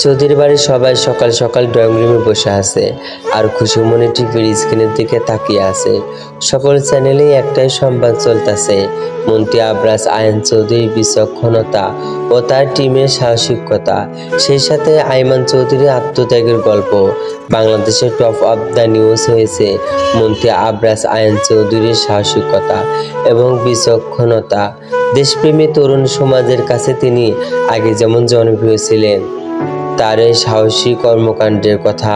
চৌধুরী বাড়ির সবাই সকাল সকাল ড্রয়িং রুমে বসে আছে আর খুশি মনে টিভির স্ক্রিনের দিকে তাকিয়ে আছে। সকল চ্যানেলেই একটাই সংবাদ চলতেছে, মন্ত্রী আবরাজ আয়ন চৌধুরীর বিচক্ষণতা ও তার টিমের সাহসিকতা, সেই সাথে আইমান চৌধুরীর আত্মত্যাগের গল্প। বাংলাদেশের টপ অফ দ্য নিউজ হয়েছে মন্ত্রী আবরাজ আয়ন চৌধুরীর সাহসিকতা এবং বিচক্ষণতা। দেশপ্রেমী তরুণ সমাজের কাছে তিনি আগে যেমন জনপ্রিয় ছিলেন, তার এই সাহসী কর্মকাণ্ডের কথা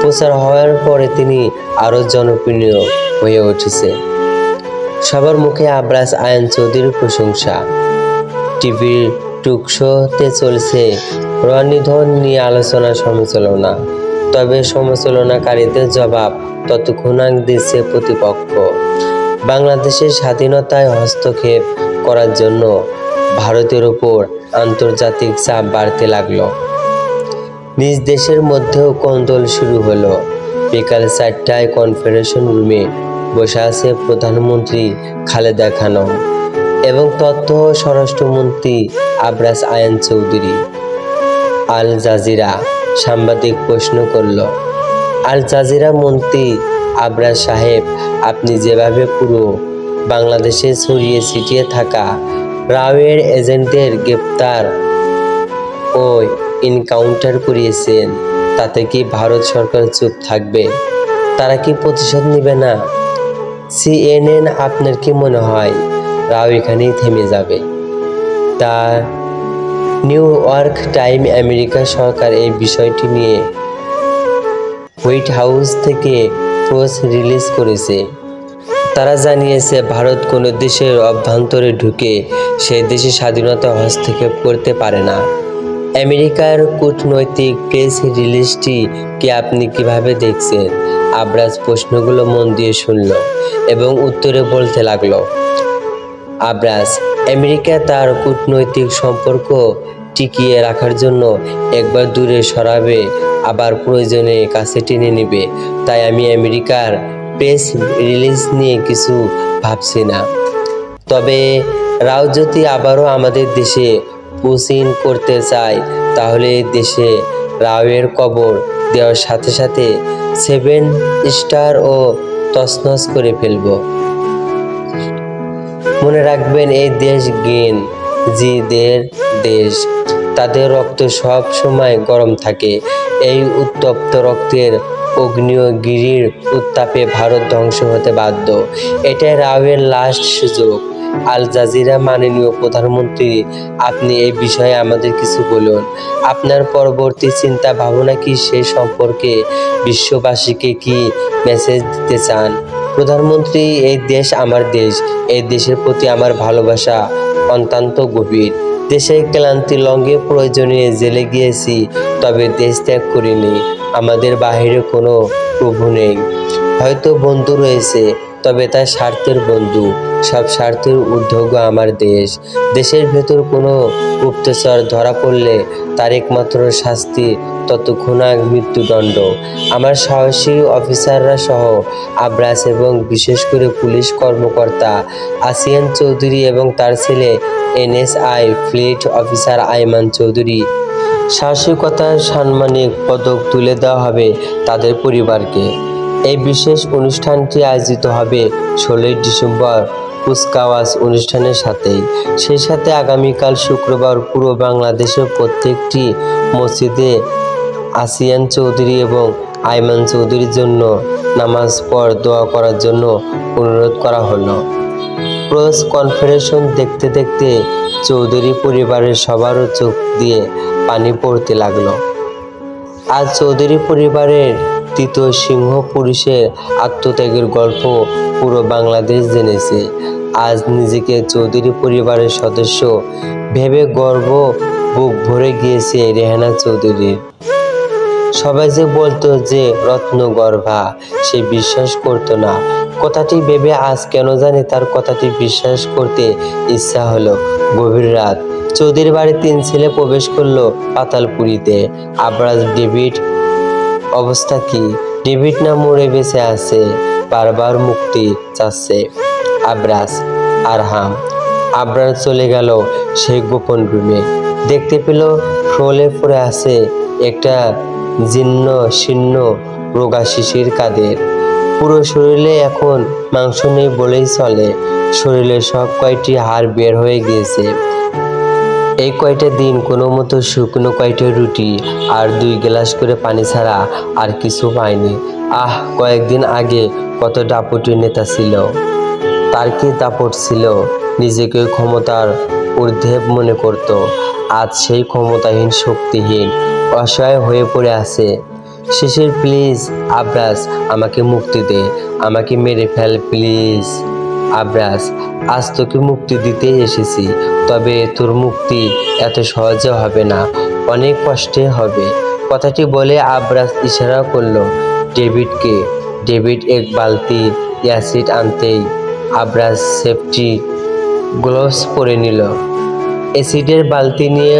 প্রচার হওয়ার পরে তিনি আরও জনপ্রিয় হয়ে উঠেছে। সবার মুখে আবরাজ আয়ন চৌধুরীর প্রশংসা। টিভির টকশোতে চলছে রণনিধন নিয়ে আলোচনা সমালোচনা, তবে সমালোচনাকারীদের জবাব তৎক্ষণাৎ দিচ্ছে প্রতিপক্ষ। বাংলাদেশের স্বাধীনতায় হস্তক্ষেপ করার জন্য ভারতের ওপর আন্তর্জাতিক চাপ বাড়তে লাগলো। নিজ দেশের মধ্যেও কোন্দল শুরু হলো। বিকাল 4টায় কনফারেন্স রুমে বসে আছে প্রধানমন্ত্রী খালেদা খানম এবং তথ্য ও স্বরাষ্ট্রমন্ত্রী আবরাজ আয়ন চৌধুরী। আল জাজিরা সাংবাদিক প্রশ্ন করল, আল জাজিরা মন্ত্রী আবরাজ সাহেব, আপনি যেভাবে পুরো বাংলাদেশে ছড়িয়ে ছিটিয়ে থাকা রাওয়ের এজেন্টদের গ্রেপ্তার ও এনকাউন্টার করিয়েছেন, তাতে কি ভারত সরকার চুপ থাকবে? তারা কি প্রতিশোধ নেবে না? CNN, আপনার কি মনে হয় রাও এখানেই থেমে যাবে? The New York Time, America সরকার এই বিষয়টি নিয়ে হোয়াইট হাউস থেকে প্রেস রিলিজ করেছে। তারা জানিয়েছে ভারত কোনো দেশের অভ্যন্তরে ঢুকে সেই দেশের স্বাধীনতা হস্তক্ষেপ করতে পারে না। আমেরিকার কূটনৈতিক প্রেস রিলিজটি কি আপনি কিভাবে দেখছেন? আবরাজ প্রশ্নগুলো মন দিয়ে শুনল এবং উত্তরে বলতে লাগলো, আবরাজ, আমেরিকা তার কূটনৈতিক সম্পর্ক টিকিয়ে রাখার জন্য একবার দূরে সরাবে, আবার প্রয়োজনে কাছে টেনে নেবে। তাই আমি আমেরিকার প্রেস রিলিজ নিয়ে কিছু ভাবছি না। তবে রাও যদি আবারও আমাদের দেশে পুশিং করতে চায়, তাহলে দেশে রাওয়ের কবর দেওয়ার সাথে সাথে 7 স্টার ও তছনছ করে ফেলব। মনে রাখবেন, এই দেশ জিদের দেশ, তাদের রক্ত সব সময় গরম থাকে। এই উত্তপ্ত রক্তের আগ্নেয়গিরির উত্তাপে ভারত ধ্বংস হতে বাধ্য। এটাই রাওয়ের লাস্ট সুযোগ। আল জাজিরা, মাননীয় প্রধানমন্ত্রী, আপনি এই বিষয়ে আমাদের কিছু বলুন। আপনার পরবর্তী চিন্তা ভাবনা কি? সে সম্পর্কে বিশ্ববাসীকে কি মেসেজ দিতে চান? প্রধানমন্ত্রী, এই দেশ আমার দেশ, এই দেশের প্রতি আমার ভালোবাসা অত্যন্ত গভীর। দেশের ক্লান্তি লঙ্ঘে প্রয়োজনে জেলে গিয়েছি, তবে দেশ ত্যাগ করিনি। আমাদের বাহিরে কোনো প্রভু নেই, হয়তো বন্ধু রয়েছে, তবে তার স্বার্থের বন্ধু। সব স্বার্থের ঊর্ধ্বে আমার দেশ। দেশের ভেতর কোনো গুপ্তচর ধরা পড়লে তার একমাত্র শাস্তি তৎক্ষণাৎ মৃত্যুদণ্ড। আমার সাহসী অফিসাররা সহ আবরাজ এবং বিশেষ করে পুলিশ কর্মকর্তা আসিয়ান চৌধুরী এবং তার ছেলে NSI fleet officer Aiman Chowdhury সাহসিকতার সাম্মানিক পদক তুলে দেওয়া হবে তাদের পরিবারকে। এই বিশেষ অনুষ্ঠানটি আয়োজিত হবে 16 ডিসেম্বর কুচকাওয়াজ অনুষ্ঠানের সাথেই। সেই সাথে আগামীকাল শুক্রবার পুরো বাংলাদেশের প্রত্যেকটি মসজিদে আসিয়ান চৌধুরী এবং আইমান চৌধুরীর জন্য নামাজ পড় দোয়া করার জন্য অনুরোধ করা হলো। প্রেস কনফারেন্স দেখতে দেখতে চৌধুরী পরিবারের সবারও চোখ দিয়ে পানি পড়তে লাগলো। আজ চৌধুরী পরিবারের তৃতীয় সিংহ পুরুষের আত্মত্যাগের গল্প পুরো বাংলাদেশ জেনেছে। আজ নিজেকে চৌধুরী পরিবারের সদস্য ভেবে গর্ব বুক ভরে গিয়েছে রেহানা চৌধুরীর। সবাই যে বলতো যে রত্নগর্ভা, সে বিশ্বাস করতো না। কথাটি ভেবে আজ কেন জানি তার কথাটি বিশ্বাস করতে ইচ্ছা হলো। গভীর রাত, চৌধুরী বাড়ির 3 ছেলে প্রবেশ করলো পাতালপুরীতে। আবরাজ, ডেভিড অবস্থা কি? ডেভিড না মরে বেঁচে আছে, বারবার মুক্তি চাচ্ছে। আবরাজ, আরহাম। আবরাজ চলে গেল সেই গোপন রুমে। দেখতে পেল ফ্লোরে পড়ে আছে একটা জীর্ণ শীর্ণ রোগা শিশির কাদের। পুরো শরীরে এখন মাংস নেই বলেই চলে, শরীরের সব কয়টি হাড় বের হয়ে গিয়েছে। এই কয়টা দিন কোনো মতো শুকনো কয়টা রুটি আর 2 গ্লাস করে পানি ছাড়া আর কিছু পায়নি। কয়েকদিন আগে কত দাপটি নেতা ছিল, তার কি দাপট ছিল, নিজেকে ক্ষমতার ঊর্ধ্বে মনে করত। আজ সেই ক্ষমতাহীন শক্তিহীন অসহায় হয়ে পড়ে আছে। শিশির প্লিজ, আবরাজ আমাকে মুক্তি দে, আমাকে মেরে ফেল প্লিজ। আবরাজ, আজ তোকে মুক্তি দিতে এসেছি, তবে তোর মুক্তি এত সহজে হবে না, অনেক কষ্টে হবে। কথাটি বলে আবরাজ ইশারা করলো ডেভিডকে। ডেভিড এক বালতি অ্যাসিড আনতেই আবরাজ সেফটি গ্লোভস পরে নিল। অ্যাসিডের বালতি নিয়ে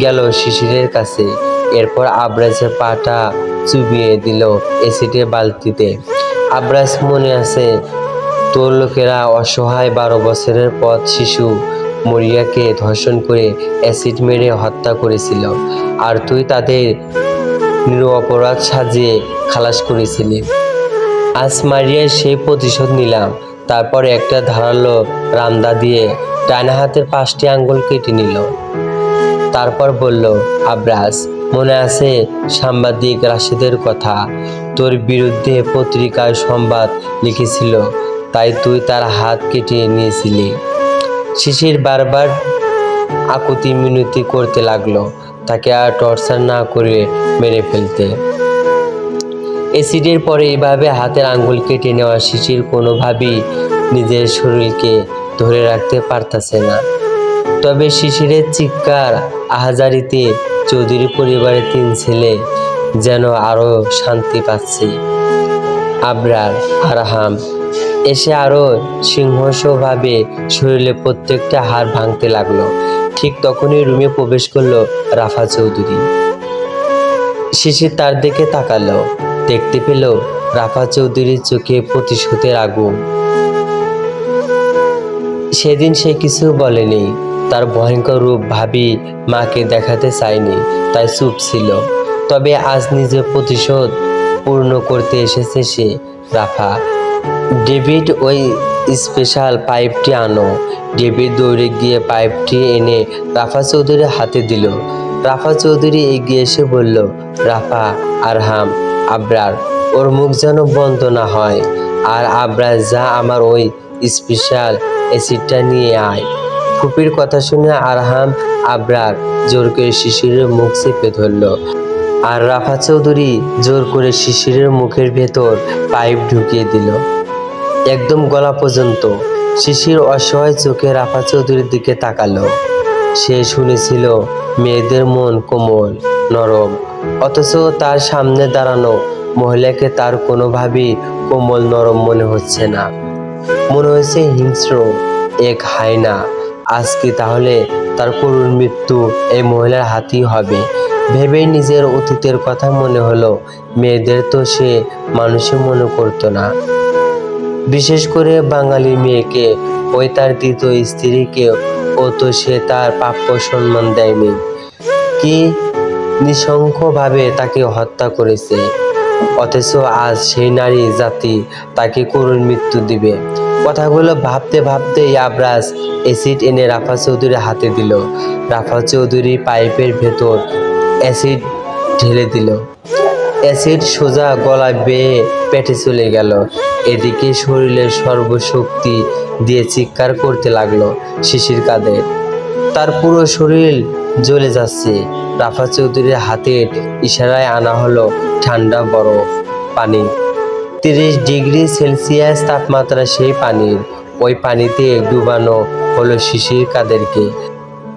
গেল শিশিরের কাছে। এরপর আবরাজের পাটা চুবিয়ে দিল অ্যাসিডের বালতিতে। আবরাজ, মনে আছে তোর লোকেরা অসহায় 12 বছরের পথ শিশু মরিয়াকে ধর্ষণ করে অ্যাসিড মেরে হত্যা করেছিল, আর তুই তাদের নিরপরাধ সাজিয়ে খালাস করেছিলি। আজ মারিয়ার সেই প্রতিশোধ নিলাম। তারপর একটা ধারালো রামদা দিয়ে ডান হাতের 5টি আঙ্গুল কেটে নিল। তারপর বলল, আবরাজ, মনে আছে সাংবাদিক রাশেদের কথা? তোর বিরুদ্ধে পত্রিকায় সংবাদ লিখেছিল, তাই তুই তার হাত কেটে নিয়েছিলি। শিশির বারবার আকুতি মিনতি করতে লাগলো তাকে আর টর্চার না করে মেরে ফেলতে। অ্যাসিডের পরে এভাবে হাতের আঙ্গুল কেটে নেওয়া শিশির কোনোভাবেই নিজের শরীরকে ধরে রাখতে পারতেছে না। তবে শিশিরের চিৎকার আহাজারিতে চৌধুরী পরিবারের 3 ছেলে যেন আরো শান্তি পাচ্ছে। আবরার, আরহাম এসে আরো সিংহস্রভাবে শরীরে প্রত্যেকটা হাড় ভাঙতে লাগলো। ঠিক তখনই রুমে প্রবেশ করলো রাফা চৌধুরী। শিশির তার দিকে তাকালো, দেখতে পেল রাফা চৌধুরীর চোখে প্রতিশোধের আগুন। সেদিন সে কিছু বলেনি, তার ভয়ঙ্কর রূপ ভাবি মাকে দেখাতে চায়নি, তাই চুপ ছিল। তবে আজ নিজের প্রতিশোধ পূর্ণ করতে এসেছে সে। রাফা, ডেভিড ওই স্পেশাল পাইপটি আনো। ডেভিড দৌড়ে গিয়ে পাইপটি এনে রাফা চৌধুরীর হাতে দিল। রাফা চৌধুরী এগিয়ে এসে বলল, রাফা, আরহাম, আবরার, ওর মুখ যেন বন্ধ না হয়। আর আবরার, যা আমার ওই স্পেশাল অ্যাসিডটা নিয়ে আয়। ফুপির কথা শুনে আরহাম আবরার জোর করে শিশিরের মুখ চেপে ধরল, আর রাফা চৌধুরী জোর করে শিশিরের মুখের ভেতর পাইপ ঢুকিয়ে দিল একদম গলা পর্যন্ত। শিশির অসহায় চোখে রাফা চৌধুরীর দিকে তাকালো। সে শুনেছিল মেয়েদের মন কোমল নরম, অথচ তার সামনে দাঁড়ানো মহিলাকে তার কোনোভাবেই কোমল নরম মনে হচ্ছে না, মনে হচ্ছে হিংস্র এক হায়না। আজকে তাহলে তার করুণ মৃত্যু এই মহিলার হাতেই হবে। ভেবেই নিজের অতীতের কথা মনে হলো। মেয়েদের তো সে মানুষই মনে করতো না, বিশেষ করে বাঙালি মেয়েকে, ওই তার দ্বিতীয় স্ত্রীকে ও তো সে তার প্রাপ্য সম্মান দেয়নি, কি নৃশংসভাবে তাকে হত্যা করেছে। অথচ আজ সেই নারী জাতি তাকে করুণ মৃত্যু দিবে। কথাগুলো ভাবতে ভাবতেই আবরাজ অ্যাসিড এনে রাফা চৌধুরীর হাতে দিল। রাফা চৌধুরী পাইপের ভেতর অ্যাসিড ঢেলে দিল। অ্যাসিড সোজা গলায় বেয়ে পেটে চলে গেল। এদিকে শরীরের সর্বশক্তি দিয়ে চিৎকার করতে লাগলো শিশির কাদের। তার পুরো শরীর জ্বলে যাচ্ছে। রাফা চৌধুরীর হাতের ইশারায় আনা হলো ঠান্ডা বরফ পানি। 30 ডিগ্রি সেলসিয়াস তাপমাত্রা সেই পানির। ওই পানিতে ডুবানো হলো শিশির কাদেরকে।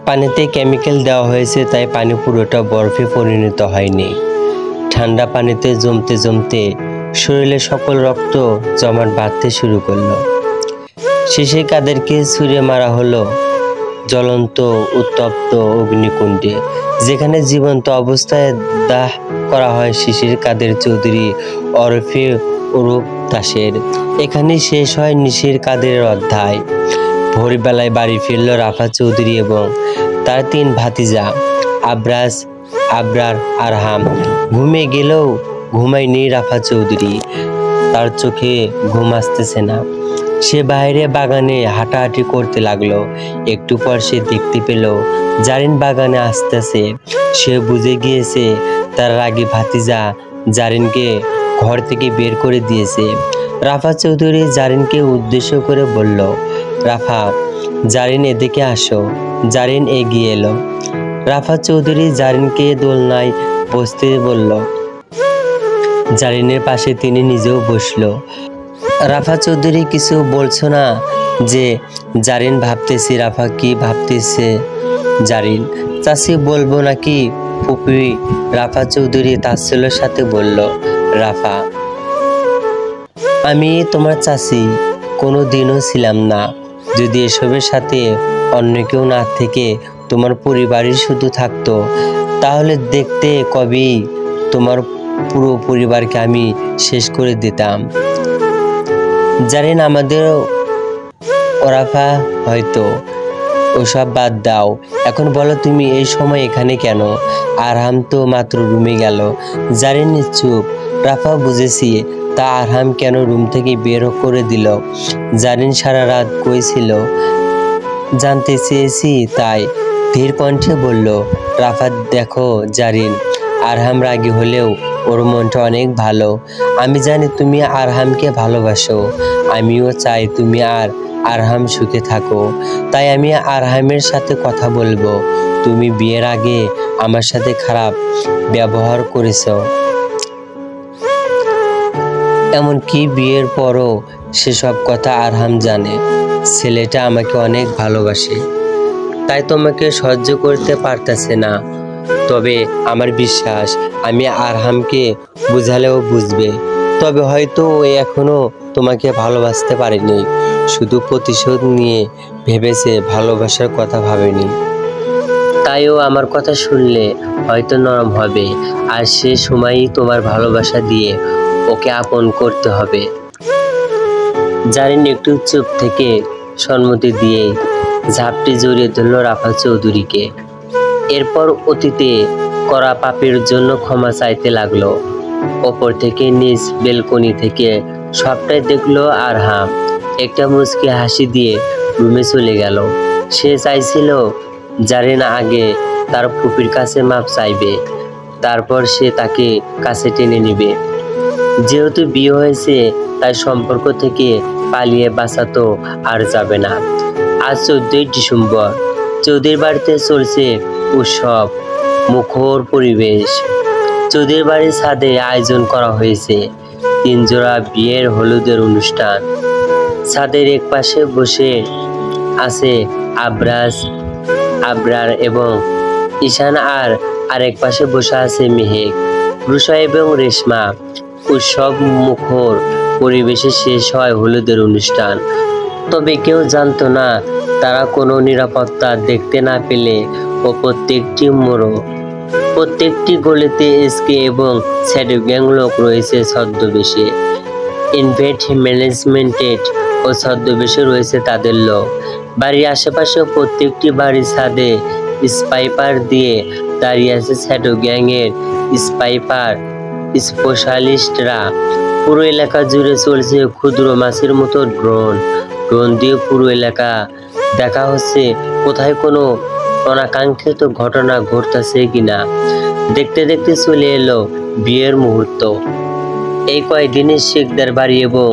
পানিতে কেমিক্যাল দেওয়া হয়েছে, তাই পানি পুরোটা বরফে পরিণত হয়নি। ঠান্ডা পানিতে জমতে জমতে শরীরে সকল রক্ত জমাট বাঁধতে শুরু করলো। শিশির কাদেরকে ছুঁড়ে মারা হলো জ্বলন্ত উত্তপ্ত অগ্নিকুণ্ডে, যেখানে জীবন্ত অবস্থায় দাহ করা হয় শিশির কাদের চৌধুরী ওরফে অরূপ দাসের। এখানে শেষ হয় শিশির কাদের অধ্যায়। ভোরবেলায় বাড়ি ফিরল রাফা চৌধুরী এবং তার 3 ভাতিজা আবরাজ, আবরার, আরহাম। ঘুমে গেলেও ঘুমায়নি রাফা চৌধুরী। তার চোখে ঘুম আসতেছে না। সে বাইরে বাগানে হাঁটাহাঁটি করতে লাগলো। একটু পর সে দেখতে পেল জারিন বাগানে আসতেছে। সে বুঝে গিয়েছে তার রাগী ভাতিজা জারিনকে ঘর থেকে বের করে দিয়েছে। রাফা চৌধুরী জারিনকে উদ্দেশ্য করে বলল, রাফা, জারিন এদিকে আসো। জারিন এগিয়ে এলো। রাফা চৌধুরী জারিনকে দোলনায় বসতে বলল। জারিনের পাশে তিনি নিজেও বসলো। রাফা চৌধুরী, কিছু বলছো না যে? জারিন, ভাবতেছি। রাফা, কি ভাবতেছে? জারিন, চাচি বলবো নাকি? ফুপি। রাফা চৌধুরী তাচ্ছিল্যের সাথে বলল, রাফা, আমি তোমার চাচি কোনো দিনও ছিলাম না। যদি এসবের সাথে অন্য কেউ না থেকে তোমার পরিবারই শুধু থাকতো, তাহলে দেখতে কবেই তোমার পুরো পরিবারকে আমি শেষ করে দিতাম। জারিন, আমাদের ওরাফা হয়তো। ওসব বাদ দাও। এখন বলো, তুমি এই সময় এখানে কেন? আরহাম তো মাত্র রুমে গেল। জারিন চুপ। রাফা, বুঝেছি, তা আরহাম কেন রুম থেকে বের করে দিল? জারিন, সারা রাত কই ছিল জানতে চেয়েছি, তাই। ধীর কণ্ঠে বলল রাফা। দেখো জারিন, আরহাম রাগী হলেও ওর মনটা অনেক ভালো। আমি জানি তুমি আরহামকে ভালোবাসো। আমিও চাই তুমি আর আরহাম সুখে থাকো। তাই আমি আরহামের সাথে কথা বলবো। তুমি বিয়ের আগে আমার সাথে খারাপ ব্যবহার করেছ, এমনকি বিয়ের পরও সেসব কথা আরহাম জানে। ছেলেটা আমাকে অনেক ভালোবাসে, তাই তোমাকে সহ্য করতে পারতেছে না। তবে আমার বিশ্বাস আমি আরহামকে বুঝালেও বুঝবে। তবে হয়তো ও এখনো তোমাকে ভালোবাসতে পারেনি, শুধু প্রতিশোধ নিয়ে ভেবেছে, ভালোবাসার কথা ভাবেনি। তাই ও আমার কথা শুনলে হয়তো নরম হবে, আর সে সময়ই তোমার ভালোবাসা দিয়ে ওকে আপন করতে হবে। জারিন একটু চুপ থেকে সম্মতি দিয়ে ঝাপটি জড়িয়ে ধরল রাফা চৌধুরীকে। এরপর অতীতে করা পাপের জন্য ক্ষমা চাইতে লাগলো। ওপর থেকে নিজ বেলকনি থেকে সবটাই দেখলো আরহাম। একটা মুচকি হাসি দিয়ে রুমে চলে গেল। সে চাইছিল জারিন আগে তার ফুপির কাছে মাপ চাইবে, তারপর সে তাকে কাছে টেনে নেবে। যেহেতু বিয়ে হয়েছে, তাই সম্পর্ক থেকে পালিয়ে বাঁচা তো আর যাবে না। আজ 14ই ডিসেম্বর। চৌধুরীর বাড়িতে চলছে উৎসব মুখর পরিবেশ। চৌধুরীর বাড়ির ছাদে আয়োজন করা হয়েছে 3 জোড়া বিয়ের হলুদের অনুষ্ঠান। ছাদের এক পাশে বসে আছে আবরাজ, আবরার এবং ঈশান, আর আরেক পাশে বসে আছে মেহেক, রুষা এবং রেশমা। উৎসব মুখর পরিবেশে শেষ হয় হলুদের অনুষ্ঠান। তবে কেউ জানতো না তারা কোনো নিরাপত্তা দেখতে না পেলে ও প্রত্যেকটি মোড়, প্রত্যেকটি গলিতে এসকে এবং শ্যাডো গ্যাং লোক রয়েছে ছদ্মবেশে। ইনভেন্ট ম্যানেজমেন্টেড ও ছদ্মবেশে রয়েছে তাদের লোক। বাড়ির আশেপাশে প্রত্যেকটি বাড়ির ছাদে স্পাইপার দিয়ে দাঁড়িয়ে আছে শ্যাডো গ্যাংয়ের স্পাইপার স্পেশালিস্টরা। পুরো এলাকা জুড়ে চলছে ক্ষুদ্র মাছের মতো ড্রোন। ড্রোন দিয়ে পুরো এলাকা দেখা হচ্ছে কোথায় কোনো অনাকাঙ্ক্ষিত ঘটনা ঘটতেছে কিনা। দেখতে দেখতে চলে এলো বিয়ের মুহূর্ত। এই কয়েকদিনে শেখদের বাড়ি এবং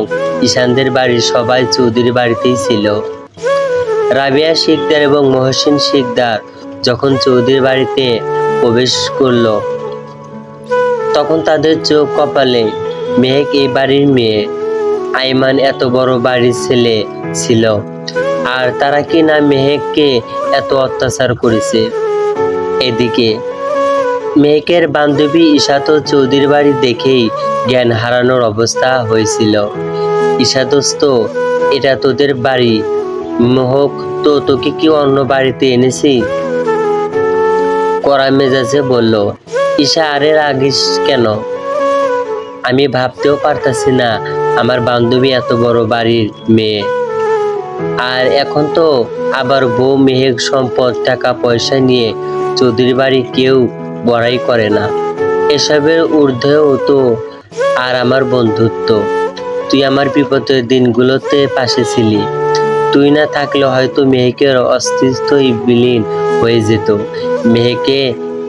ঈশানদের বাড়ির সবাই চৌধুরী বাড়িতেই ছিল। রাবিয়া শেখদার এবং মহসিন শেখদার যখন চৌধুরী বাড়িতে প্রবেশ করলো, তখন তাদের চোখ কপালে। মেহেক এই বাড়ির মেয়ে, আইমান এত বড় বাড়ির ছেলে ছিল, আর তারা কি না মেহেককে এত অত্যাচার করেছে। এদিকে মেহেকের বান্ধবী ঈশা তো চৌধুরীর বাড়ি দেখেই জ্ঞান হারানোর অবস্থা হয়েছিল। ঈশা, দোস্ত, এটা তোদের বাড়ি। মেহেক, তো তোকে কি অন্য বাড়িতে এনেছি? কড়া মেজাজে বলল ঈশা। আরে রাগিস কেন? আমি ভাবতেও পারতাছি না আমার বান্ধবী এত বড় বাড়ির মেয়ে। আর এখন তো আবার বউ মেহেক সম্পদ টাকা পয়সা নিয়ে চৌধুরী বাড়ি কেউ বড়াই করে না। এসবের ঊর্ধ্বেও তো আর আমার বন্ধুত্ব। তুই আমার বিপদের দিনগুলোতে পাশে ছিলি। তুই না থাকলে হয়তো মেহেকের অস্তিত্বই বিলীন হয়ে যেত। মেহেকে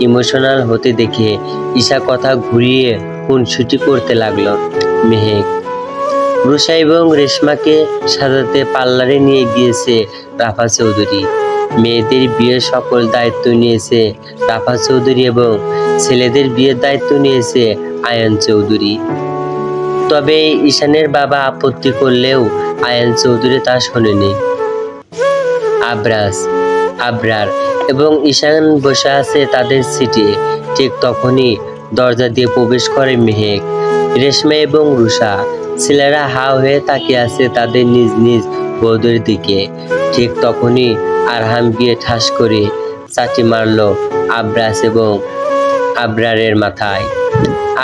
ইমোশনাল হতে দেখে ঈশা কথা ঘুরিয়ে খুনসুটি করতে লাগলো। মেহেক রুষা এবং রেশমাকে সাজাতে পার্লারে নিয়ে গিয়েছে রাফা চৌধুরী। মেয়েদের বিয়ের সকল দায়িত্ব নিয়েছে রাফা চৌধুরী এবং ছেলেদের বিয়ের দায়িত্ব নিয়েছে আয়ান চৌধুরী। তবে ঈশানের বাবা আপত্তি করলেও আয়ান চৌধুরী তা শোনেনি। আবরার এবং ঈশান বসে আছে তাদের সিটে। ঠিক তখনই দরজা দিয়ে প্রবেশ করে মেহেক, রেশমা এবং রুষা। ছেলেরা হা হয়ে তাকিয়ে আছে তাদের নিজ নিজ বৌদের দিকে। ঠিক তখনই আরহাম গিয়ে ঠাস করে চাটি মারল আবরাজ এবং আবরারের মাথায়।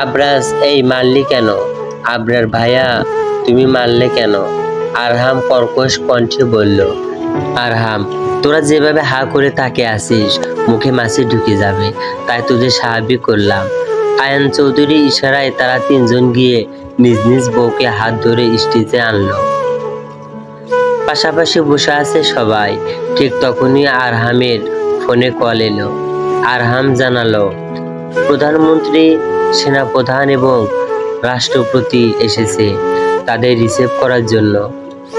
আবরাজ, এই মারলি কেন? আবরার, ভাইয়া তুমি মারলে কেন? আরহাম কর্কশ কণ্ঠে বলল। আরহাম, তোরা যেভাবে হা করে তাকিয়ে আসিস মুখে মাছি ঢুকে যাবে, তাই তোদের স্বাভাবিক করলাম। আয়ান চৌধুরী ইশারায় তারা তিনজন গিয়ে নিজ নিজ বউকে হাত ধরে স্টেজে আনলো। পাশাপাশি বসে আছে সবাই। ঠিক তখনই আরহামের ফোনে কল এলো। আরহাম জানালো প্রধানমন্ত্রী, সেনাপ্রধান এবং রাষ্ট্রপতি এসেছে তাদের রিসিভ করার জন্য।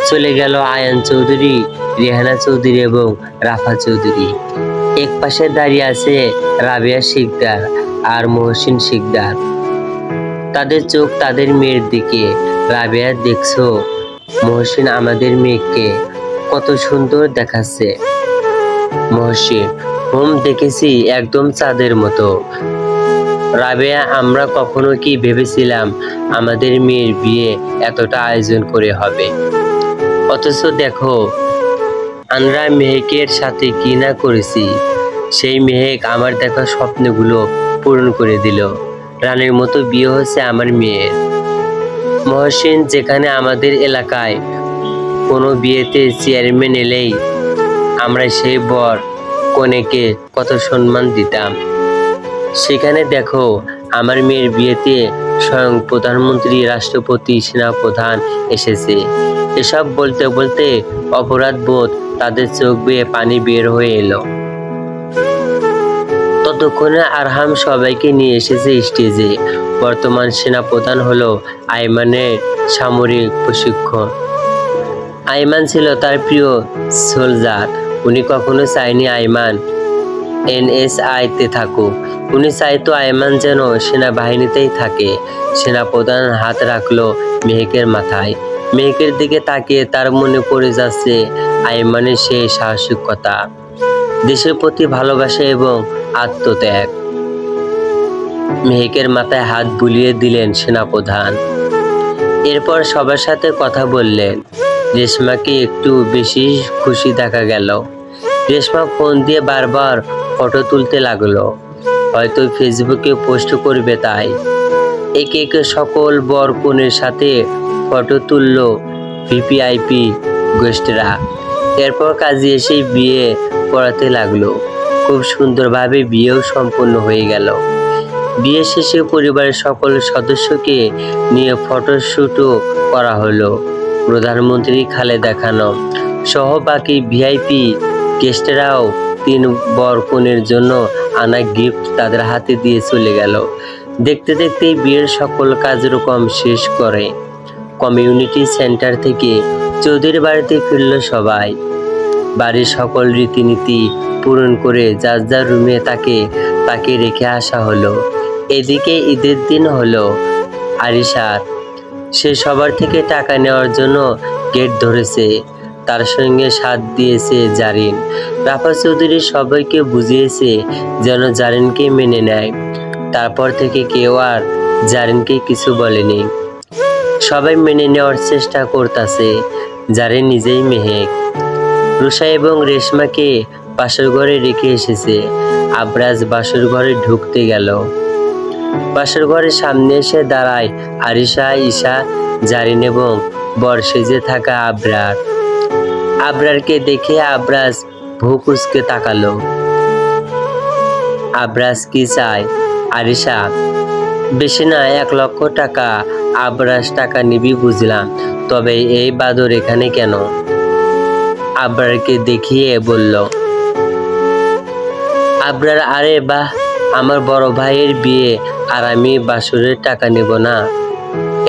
চলে গেল আয়ান চৌধুরী, রেহানা চৌধুরী এবং রাফা চৌধুরী। এক পাশে দাঁড়িয়ে আছে রাবেয়া শিকদার আর মহসিন শিকদার। তাদের চোখ তাদের মেয়ের দিকে। রাবেয়া, দেখছো মহসিন আমাদের মেয়েকে কত সুন্দর দেখাচ্ছে? মহসিন, দেখেছি, একদম চাঁদের মতো। রাবেয়া, আমরা কখনো কি ভেবেছিলাম আমাদের মেয়ের বিয়ে এতটা আয়োজন করে হবে? অথচ দেখো আমরা মেহেকের সাথে কি না করেছি। সেই মেহেক আমার দেখা স্বপ্নগুলো পূরণ করে দিল। রানীর মতো বিয়ে হচ্ছে আমার মেয়ের। মহসিন, যেখানে আমাদের এলাকায় কোনো বিয়েতে চেয়ারম্যান এলেই আমরা সেই বর কনেকে কত সম্মান দিতাম, সেখানে দেখো আমার মেয়ের বিয়েতে স্বয়ং প্রধানমন্ত্রী, রাষ্ট্রপতি, সেনাপ্রধান এসেছে। এসব বলতে বলতে অপরাধ বোধ তাদের চোখ বেয়ে পানি বের হয়ে এলো। ততক্ষণে আরহাম সবাইকে নিয়ে এসেছে স্টেজে। বর্তমান সেনাপ্রধান হলো আইমানের সামরিক প্রশিক্ষণ। আইমান ছিল তার প্রিয় সোলজার। উনি কখনো চায়নি আইমান NSI-তে থাকুক। উনি চাইতো আইমান যেন সেনাবাহিনীতেই থাকে। সেনাপ্রধান হাত রাখলো মেহেকের মাথায়। মেহেকের দিকে তাকিয়ে তার মনে পড়ে যাচ্ছে আইমানের সেই সাহসিকতা, দেশের প্রতি ভালোবাসা এবং আত্মত্যাগ। মেহেকের মাথায় হাত বুলিয়ে দিলেন সেনাপ্রধান। এরপর সবার সাথে কথা বললেন। রেশমাকে একটু বেশি খুশি দেখা গেল। রেশমা ফোন দিয়ে বারবার ফটো তুলতে লাগলো, হয়তো ফেসবুকে পোস্ট করবে তাই। একে একে সকল বর কনের সাথে ফটো তুললো VVIP গেস্টরা। এরপর কাজে এসে বিয়ে করাতে লাগলো। খুব সুন্দরভাবে বিয়েও সম্পন্ন হয়ে গেল। বিয়ে শেষে পরিবারের সকল সদস্যকে নিয়ে ফটোশ্যুটও করা হলো। প্রধানমন্ত্রী, খালেদা খানম সহ বাকি VIP গেস্টরাও তিন বর কনের জন্য আনা গিফট তাদের হাতে দিয়ে চলে গেল। দেখতে দেখতেই বিয়ের সকল কার্যক্রম শেষ করে কমিউনিটি সেন্টার থেকে চৌধুরী বাড়িতে ফিরল সবাই। বাড়ির সকল রীতিনীতি পূরণ করে যার যার রুমে তাকে রেখে আসা হলো। এদিকে ঈদের দিন হলো আরিশার। সে সবার থেকে টাকা নেওয়ার জন্য গেট ধরেছে। তার সঙ্গে সাথ দিয়েছে জারিন। রাফা চৌধুরী সবাইকে বুঝিয়েছে যেন জারিনকে মেনে নেয়। তারপর থেকে কেউ আর জারিনকে কিছু বলেনি। সবাই মেনে নেওয়ার চেষ্টা করতেছে। জারিন নিজেই মেহেক, রুষা এবং রেশমাকে বাসর ঘরে রেখে এসেছে। আবরাজ বাসর ঘরে ঢুকতে গেল। বাসর ঘরের সামনে এসে দাঁড়ায় আরিশা, ঈশা, জারিন এবং বর সেজে থাকা আবরার। আবরারকে দেখে আবরাজ ভুক উচকে তাকালো। আবরাজ কি চায়? আরিশা, বেশি না, 1 লক্ষ টাকা। আবরাজ, টাকা নিবি বুঝলাম, তবে এই বাদর এখানে কেন? আবরারকে দেখিয়ে বলল। আবরার, আরে বাহ, আমার বড় ভাইয়ের বিয়ে আর আমি বাসরের টাকা নেব না,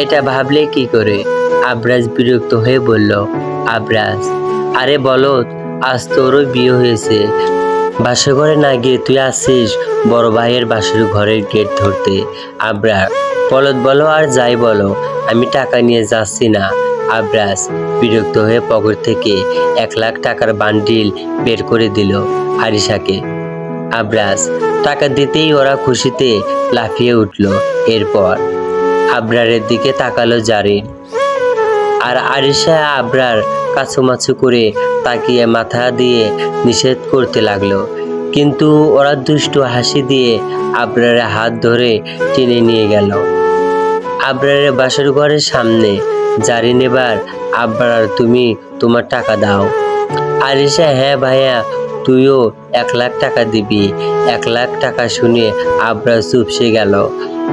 এটা ভাবলে কি করে? আবরাজ বিরক্ত হয়ে বলল। আবরাজ, আরে বলদ, আজ তোরও বিয়ে হয়েছে, বাসর ঘরে না গিয়ে তুই আসছিস বড় ভাইয়ের বাসর ঘরের গেট ধরতে। আবরার, বলদ বলো আর যাই বলো, আমি টাকা নিয়ে যাচ্ছি না। আবরাজ বিরক্ত হয়ে পকেট থেকে 1 লাখ টাকার বান্ডিল বের করে দিল আরিশাকে। আবরাজ টাকা দিতেই ওরা খুশিতে লাফিয়ে উঠল। এরপর আবরারের দিকে তাকালো জারিন, আর আরিশা আবরার কাছুমাছু করে তাকিয়ে মাথা দিয়ে নিষেধ করতে লাগলো, কিন্তু ওরা দুষ্টু হাসি দিয়ে আবরারের হাত ধরে টেনে নিয়ে গেল আবরারের বাসর ঘরের সামনে। জারিন, এবার আবরার, তুমি তোমার টাকা দাও। আরিশা, হ্যাঁ ভাইয়া, তুইও 1 লাখ টাকা দিবি। 1 লাখ টাকা শুনে আবরার চুপসে গেল।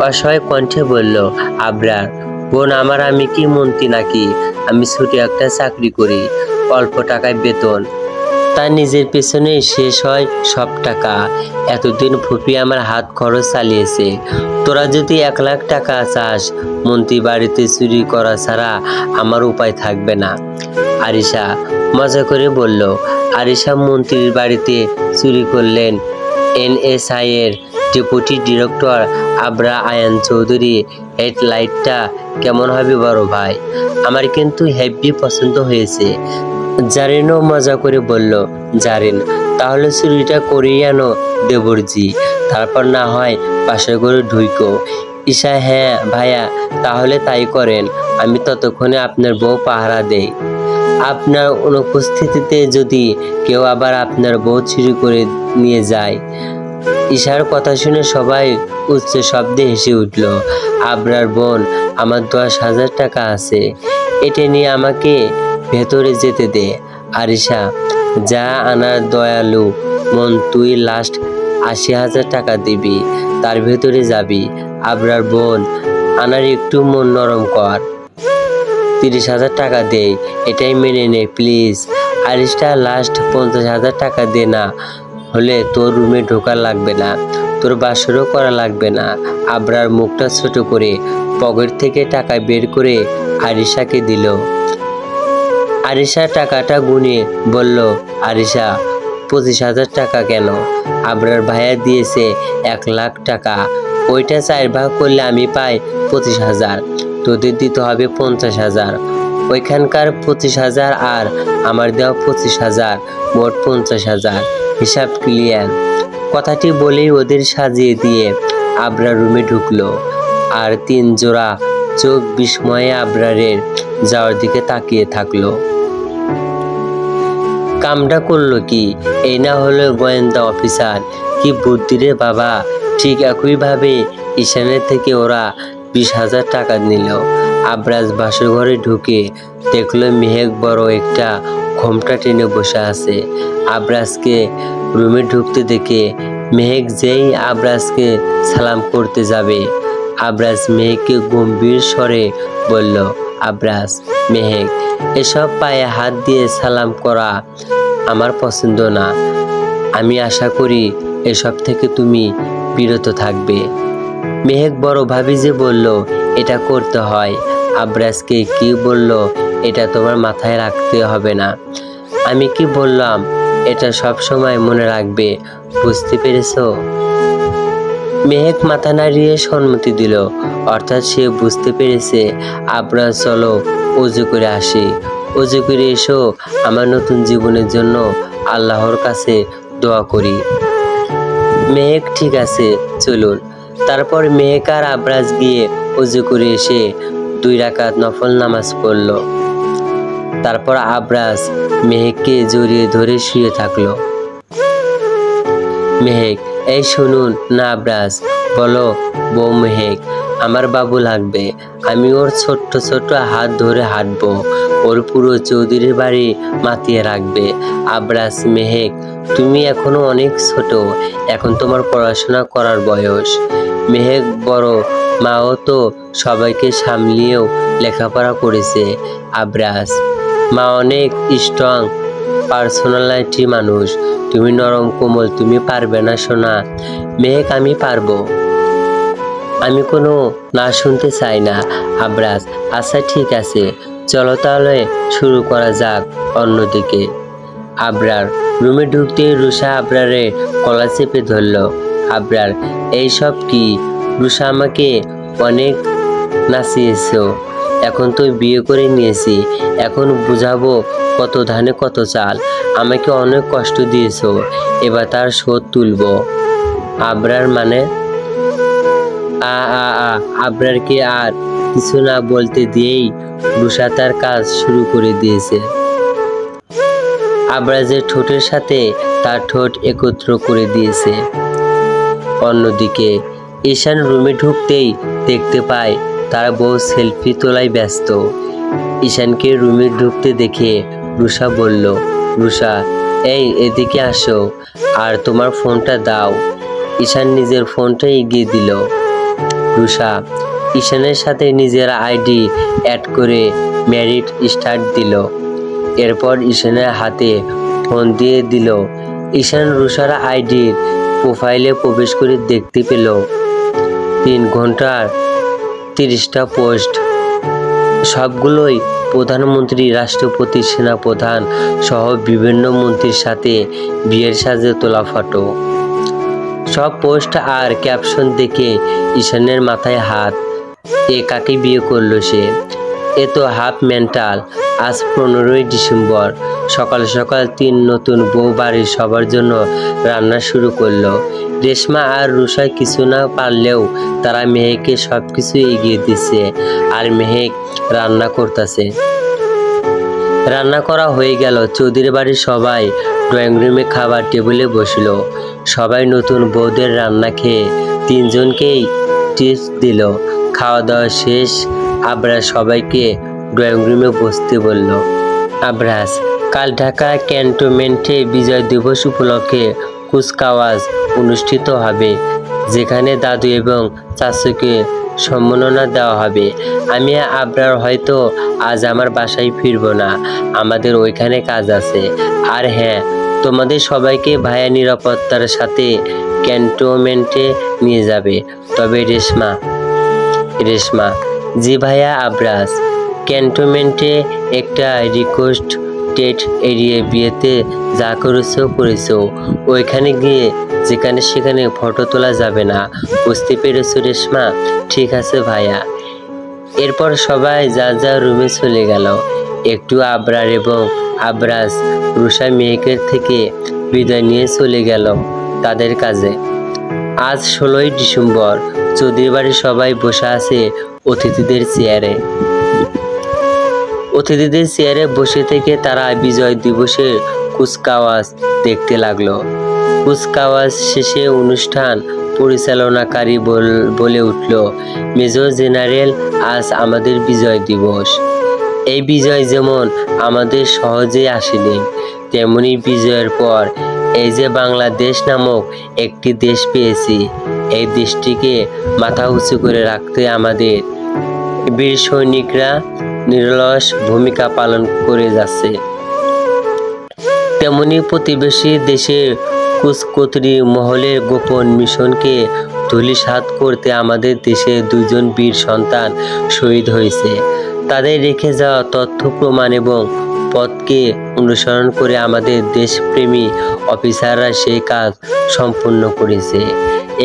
অসহায় কণ্ঠে বলল, আবরার বোন আমার, আমি কি মন্ত্রী নাকি? আমি ছোট একটা চাকরি করি, অল্প টাকায় বেতন, তার নিজের পেছনে শেষ হয় সব টাকা। এতদিন ফুপি আমার হাত খরচ চালিয়েছে, তোরা যদি 1 লাখ টাকা চাস, মন্ত্রী বাড়িতে চুরি করা ছাড়া আমার উপায় থাকবে না। আরিশা মজা করে বলল। আরিশা মন্ত্রীর বাড়িতে চুরি করলেন NSI এর ডেপুটি ডিরেক্টর আবরার আয়ান চৌধুরী। হেডলাইটটা কেমন হবে বড় ভাই? আমার কিন্তু হেভি পছন্দ হয়েছে। জারিনও মজা করে বলল। জারিন, তাহলে চুরিটা করেই আনো দেবরজি, তারপর না হয় বাসর ঘরে ঢুইকো। ঈশা, হ্যাঁ ভাইয়া, তাহলে তাই করেন, আমি ততক্ষণে আপনার বউ পাহারা দেই। আপনার অনুপস্থিতিতে যদি কেউ আবার আপনার বউ চুরি করে নিয়ে যায়। ঈশার কথা শুনে সবাই উচ্চ শব্দে হেসে উঠল। আবরার বোন, আমার 10,000 টাকা আছে, এটা নিয়ে আমাকে ভেতরে যেতে দে। আরিশা, যা আনার দয়ালু মন, তুই লাস্ট 80,000 টাকা দিবি, তার ভেতরে যাবি। আবরার বোন, আনার একটু মন নরম কর, 30,000 টাকা দে, এটাই মেনে নে প্লিজ। আরিশা, লাস্ট 50,000 টাকা দে, না হলে তোর রুমে ঢোকা লাগবে না, তোর বাসরও করা লাগবে না। আবরার মুখটা ছোট করে পকেট থেকে টাকা বের করে আরিশাকে দিল। আরিশা টাকাটা গুনে বলল। আরিশা, 25,000 টাকা কেন? আবরার ভাইয়া দিয়েছে 1 লাখ টাকা, ওইটা 4 ভাগ করলে আমি পাই 25,000, তোদের দিতে হবে 50,000। ওইখানকার 25,000 আর আমার দেওয়া 25,000, মোট 50,000, হিসাব ক্লিয়ার। কথাটি বলেই ওদের সাজিয়ে দিয়ে আবরার রুমে ঢুকলো, আর 3 জোড়া চোখ বিস্ময়ে আবরারের যাওয়ার দিকে তাকিয়ে থাকলো। কামটা করলো কি? এই না হলো গোয়েন্দা অফিসার, কি বুদ্ধি রে বাবা! ঠিক একইভাবে ঈশানের থেকে ওরা 20,000 টাকা নিল। আবরাজ বাসর ঘরে ঢুকে দেখলো মেহেক বড় একটা ঘোমটা টেনে বসে আছে। আবরাজকে রুমে ঢুকতে দেখে মেহেক যেই আবরাজকে সালাম করতে যাবে, আবরাজ মেহেককে গম্ভীর স্বরে বলল, আবরাজ, মেহেক, এসব পায়ে হাত দিয়ে সালাম করা আমার পছন্দ না, আমি আশা করি এসব থেকে তুমি বিরত থাকবে। মেহেক বড় ভাবি যে বলল এটা করতে হয়, আবরাজকে কি বলল এটা তোমার মাথায় রাখতে হবে না। আমি কি বললাম এটা সব সময় মনে রাখবে, বুঝতে পেরেছো? মেহেক মাথা নাড়িয়ে সম্মতি দিল, অর্থাৎ সে বুঝতে পেরেছে। আবরাজ, চলো ওযু করে আসি। ওযু করে এসো, আমার নতুন জীবনের জন্য আল্লাহর কাছে দোয়া করি। মেহেক, ঠিক আছে চলুন। তারপর মেহেক আর আবরাজ গিয়ে ওযু করে এসে 2 রাকাত নফল নামাজ পড়ল। তারপর আবরাজ মেহেককে জড়িয়ে ধরে শুয়ে থাকলো। মেহেক, এই শুনুন না আবরাজ, বলো বউ মেহেক, আমার বাবু লাগবে। আমি ওর ছোট্ট ছোট্ট হাত ধরে হাঁটবো, ওর পুরো চৌধুরীর বাড়ি মাতিয়ে রাখবে। আবরাজ, মেহেক, তুমি এখনো অনেক ছোট, এখন তোমার পড়াশোনা করার বয়স। মেহেক বড়, মাও তো সবাইকে সামলিয়েও লেখাপড়া করেছে। আবরাজ, মা অনেক স্ট্রং পার্সোনালিটি মানুষ, তুমি নরম কোমল, তুমি পারবে না সোনা? মেহেক, আমি পারবো। আমি কোনো না শুনতে চাই না। আবরাজ, আচ্ছা ঠিক আছে, চলো তাহলে শুরু করা যাক। অন্যদিকে আবরার রুমে ঢুকতে রুষা আবরারের গলা চেপে ধরল। আবরার, এইসব কি? রুষা, আমাকে অনেক নাচিয়েছ, এখন তো বিয়ে করে নিয়েছি, এখন বুঝাবো কত ধানে কত চাল। আমাকে অনেক কষ্ট দিয়েছ, এবার তার শোধ তুলব। আবরার মানে? আবরারকে আর কিছু না বলতে দিয়েই রুষা তার কাজ শুরু করে দিয়েছে। আবরাজের ঠোঁটের সাথে তার ঠোঁট একত্র করে দিয়েছে। অন্যদিকে ঈশান রুমে ঢুকতেই দেখতে পায় তার বউ সেলফি তোলায় ব্যস্ত। ঈশানকে রুমে ঢুকতে দেখে রুষা বলল, রুষা, এই এদিকে আসো, আর তোমার ফোনটা দাও। ঈশান নিজের ফোনটা এগিয়ে দিল। রুষা ঈশানের সাথে নিজের আইডি অ্যাড করে ম্যারিড স্টার্ট দিল। এরপর ঈশানের হাতে ফোন দিয়ে দিল। ঈশান রুষার আইডির প্রোফাইলে প্রবেশ করে দেখতে পেল 3 ঘন্টার 30টা পোস্ট, সবগুলোই প্রধানমন্ত্রী, রাষ্ট্রপতি, সেনাপ্রধান সহ বিভিন্ন মন্ত্রীর সাথে বিয়ের সাজে তোলা ফটো। সব পোস্ট আর ক্যাপশন দেখে ঈশানের মাথায় হাত। এ কাকে বিয়ে করলো সে? এ তো হাফ মেন্টাল। আজ 15ই ডিসেম্বর, সকাল সকাল 3 নতুন বউ বাড়ির সবার জন্য রান্না শুরু করলো। রেশমা আর রুষা কিছু না পারলেও তারা মেহেককে সব কিছু এগিয়ে দিচ্ছে, আর মেহেক রান্না করতেছে। রান্না করা হয়ে গেল। চৌধুরী বাড়ির সবাই ড্রয়িং রুমে খাবার টেবিলে বসলো। সবাই নতুন বউদের রান্না খেয়ে 3 জনকেই টিপস দিল। খাওয়া দাওয়া শেষ। আবরাজ সবাইকে ড্রয়িং রুমে বসতে বলল। আবরাজ, কাল ঢাকা ক্যান্টনমেন্টে বিজয় দিবস উপলক্ষে কুচকাওয়াজ অনুষ্ঠিত হবে, যেখানে দাদু এবং চাচুকে সম্মাননা দেওয়া হবে। আমি আবরার হয়তো আজ আমার বাসায় ফিরব না, আমাদের ওইখানে কাজ আছে। আর হ্যাঁ, তোমাদের সবাইকে ভাইয়া নিরাপত্তার সাথে ক্যান্টনমেন্টে নিয়ে যাবে। তবে রেশমা, জি ভাইয়া। আবরাজ, ক্যান্টনমেন্টে একটা রিকোয়েস্ট টেট এরিয়ে বিয়েতে যা করেছো ওইখানে গিয়ে যেখানে সেখানে ফটো তোলা যাবে না, বুঝতে পেরেছো রেশমা? ঠিক আছে ভাইয়া। এরপর সবাই যা যা রুমে চলে গেল। একটু আবরার এবং আবরাজ রুষা মেহেকের থেকে বিদায় নিয়ে চলে গেল তাদের কাজে। আজ 16ই ডিসেম্বর, চৌধুরী বাড়ির সবাই বসে আছে অতিথিদের চেয়ারে। অতিথিদের চেয়ারে বসে থেকে তারা বিজয় দিবসের কুচকাওয়াজ দেখতে লাগলো। কুচকাওয়াজ শেষে অনুষ্ঠান পরিচালনাকারী বলে উঠল, মেজর জেনারেল, আজ আমাদের বিজয় দিবস। এই বিজয় যেমন আমাদের সহজে আসেনি, তেমনি বিজয়ের পর এই যে বাংলাদেশ নামক একটি দেশ পেয়েছি, এই দেশটিকে মাথা উঁচু করে রাখতে আমাদের বীর সৈনিকরা নিরলস ভূমিকা পালন করে যাচ্ছে। তেমনি প্রতিবেশী দেশের কুচকতরি মহলের গোপন মিশনকে ধূলিসাৎ করতে আমাদের দেশে 2 জন বীর সন্তান শহীদ হয়েছে। তাদের রেখে যাওয়া তথ্য প্রমাণ এবং পথকে অনুসরণ করে আমাদের দেশপ্রেমী অফিসাররা সেই কাজ সম্পূর্ণ করেছে।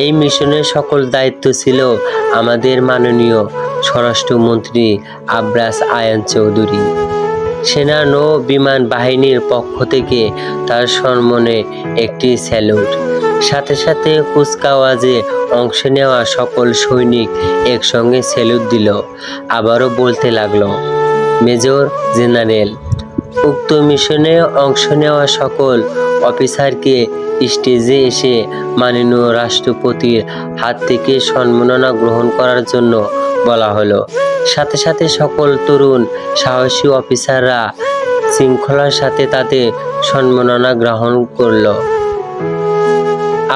এই মিশনের সকল দায়িত্ব ছিল আমাদের মাননীয় স্বরাষ্ট্রমন্ত্রী আবরাজ আয়ান চৌধুরী। সেনা নৌ বিমান বাহিনীর পক্ষ থেকে তার সম্মানে একটি স্যালুট। সাথে সাথে কুচকাওয়াজে অংশ নেওয়া সকল সৈনিক একসঙ্গে স্যালুট দিল। আবারও বলতে লাগলো, মেজর জেনারেল, উক্ত মিশনে অংশ নেওয়া সকল অফিসারকে স্টেজে এসে মাননীয় রাষ্ট্রপতির হাত থেকে সম্মাননা গ্রহণ করার জন্য বলা হলো। সাথে সাথে সকল তরুণ সাহসী অফিসাররা শৃঙ্খলার সাথে তাদের সম্মাননা গ্রহণ করলো।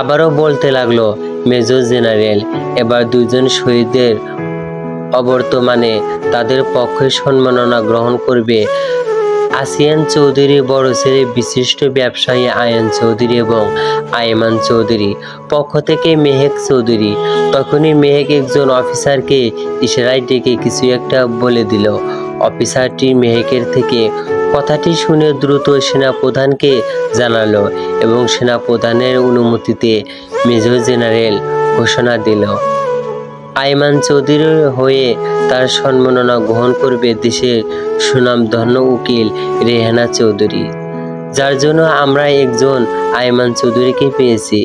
আবারও বলতে লাগলো, মেজর জেনারেল এবার দুজন শহীদের অবর্তমানে তাদের পক্ষে সম্মাননা গ্রহণ করবে আসিয়ান চৌধুরী বড় ছেলে বিশিষ্ট ব্যবসায়ী আয়ান চৌধুরী এবং আয়মান চৌধুরী পক্ষ থেকে মেহেক চৌধুরী। তখনই মেহেক একজন অফিসারকে ইশারায় ডেকে কিছু একটা বলে দিল। অফিসারটি মেহেকের থেকে কথাটি শুনে দ্রুত সেনাপ্রধানকে জানালো এবং সেনাপ্রধানের অনুমতিতে মেজর জেনারেল ঘোষণা দিল আয়মান চৌধুরীর হয়ে তার সম্মাননা গ্রহণ করবে দেশের সুনামধন্য উকিল রেহানা চৌধুরী, যার জন্য আমরা একজন আয়মান চৌধুরীকে পেয়েছি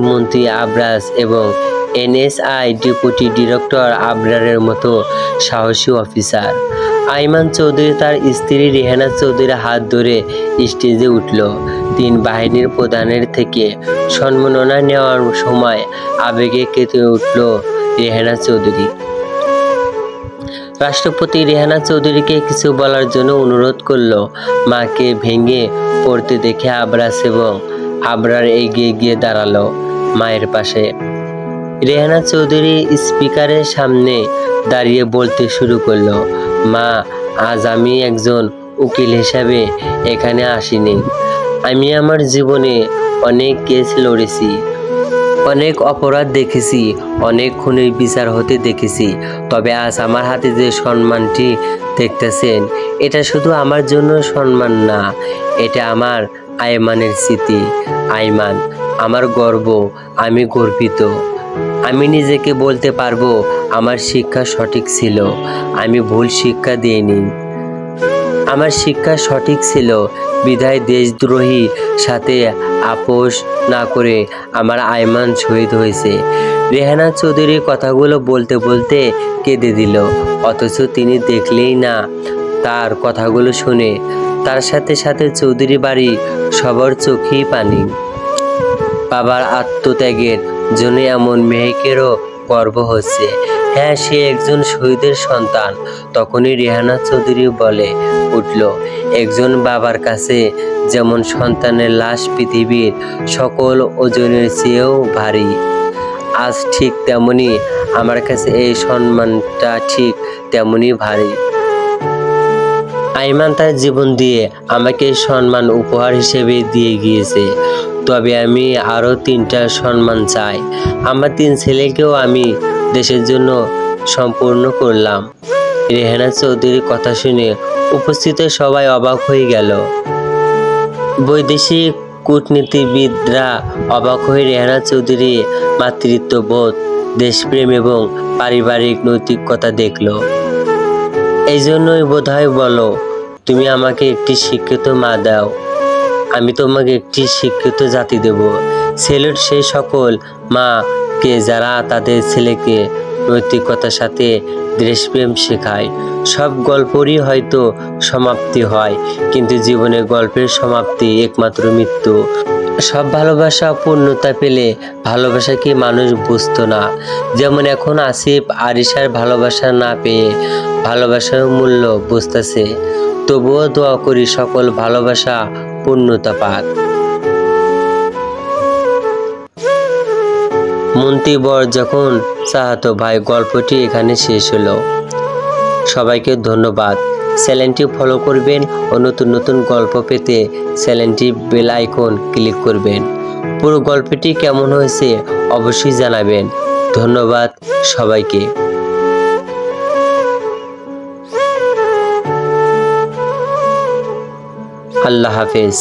মন্ত্রী আবরাজ এবং NSI ডেপুটি ডিরেক্টর আবরারের মতো সাহসী অফিসার। আয়মান চৌধুরী তার স্ত্রী রেহানা চৌধুরীর হাত ধরে স্টেজে উঠল। তিন বাহিনীর প্রধানের থেকে সম্মাননা নেওয়ার সময় আবেগে কেঁপে উঠল রেহানা চৌধুরী। রাষ্ট্রপতি রেহানা চৌধুরীকে কিছু বলার জন্য অনুরোধ করল। মাকে ভেঙে পড়তে দেখে আবরাজ এবং আবরার এগিয়ে গিয়ে দাঁড়ালো মায়ের পাশে। রেহানা চৌধুরী স্পিকারের সামনে দাঁড়িয়ে বলতে শুরু করলো, মা, আজ আমি একজন উকিল হিসাবে এখানে আসিনি। আমি আমার জীবনে অনেক কেস লড়েছি, অনেক অপরাধ দেখেছি, অনেক খুনের বিচার হতে দেখেছি। তবে আজ আমার হাতে যে সম্মানটি দেখতেছেন, এটা শুধু আমার জন্য সম্মান না, এটা আমার আয়মানের স্মৃতি। আয়মান আমার গর্ব, আমি গর্বিত। আমি নিজেকে বলতে পারবো আমার শিক্ষা সঠিক ছিল, আমি ভুল শিক্ষা দিইনি। আমার শিক্ষা সঠিক ছিল বিধায় দেশদ্রোহী সাথে আপোষ না করে আমার আয়মান শহীদ হয়েছে। রেহানা চৌধুরী কথাগুলো বলতে বলতে কেঁদে দিল, অথচ তিনি দেখলেই না তার কথাগুলো শুনে। তার সাথে সাথে চৌধুরী বাড়ি সবার চোখেই পানি। বাবার আত্মত্যাগের জন্য এমন মেহেকেরও গর্ব হচ্ছে। হ্যাঁ, সে একজন শহীদের সন্তান। তখনই রেহানা চৌধুরী বলে উঠল, একজন বাবার কাছে যেমন সন্তানের লাশ পৃথিবীর সকল ওজনের চেয়েও ভারী, আজ ঠিক তেমনি আমার কাছে এই সম্মানটা ঠিক তেমনি ভারী। আয়মান তার জীবন দিয়ে আমাকে সম্মান উপহার হিসেবে দিয়ে গিয়েছে, তবে আমি আরও 3টা সম্মান চাই। আমার 3 ছেলেকেও আমি দেশের জন্য সম্পূর্ণ করলাম। রেহানা চৌধুরীর কথা শুনে উপস্থিত সবাই অবাক হয়ে গেল। বৈদেশিক কূটনীতিবিদরা অবাক হয়ে রেহানা চৌধুরীর মাতৃত্ববোধ, দেশপ্রেম এবং পারিবারিক নৈতিকতা দেখল। এই জন্যই বোধহয় বলো, তুমি আমাকে একটি শিক্ষিত মা দাও, আমি তোমাকে একটি শিক্ষিত জাতি দেব। সেলুট সেই সকল মাকে যারা তাদের ছেলেকে নৈতিকতার সাথে দেশপ্রেম শেখায়। সব গল্পেরই হয়তো সমাপ্তি হয়, কিন্তু জীবনের গল্পের সমাপ্তি একমাত্র মৃত্যু। সব ভালোবাসা পূর্ণতা পেলে ভালোবাসাকে মানুষ বুঝতো না। যেমন এখন আসিফ আরিশার ভালোবাসা না পেয়ে ভালোবাসার মূল্য বুঝতেছে। তবুও দোয়া করি সকল ভালোবাসা পূর্ণতা পাক। মন্ত্রীবর যখন চাহাতো ভাই, গল্পটি এখানে শেষ হলো। সবাইকে ধন্যবাদ। চ্যানেলটি ফলো করবেন ও নতুন নতুন গল্প পেতে চ্যানেলটি বেল আইকন ক্লিক করবেন। পুরো গল্পটি কেমন হয়েছে অবশ্যই জানাবেন। ধন্যবাদ সবাইকে। আল্লাহ হাফেজ।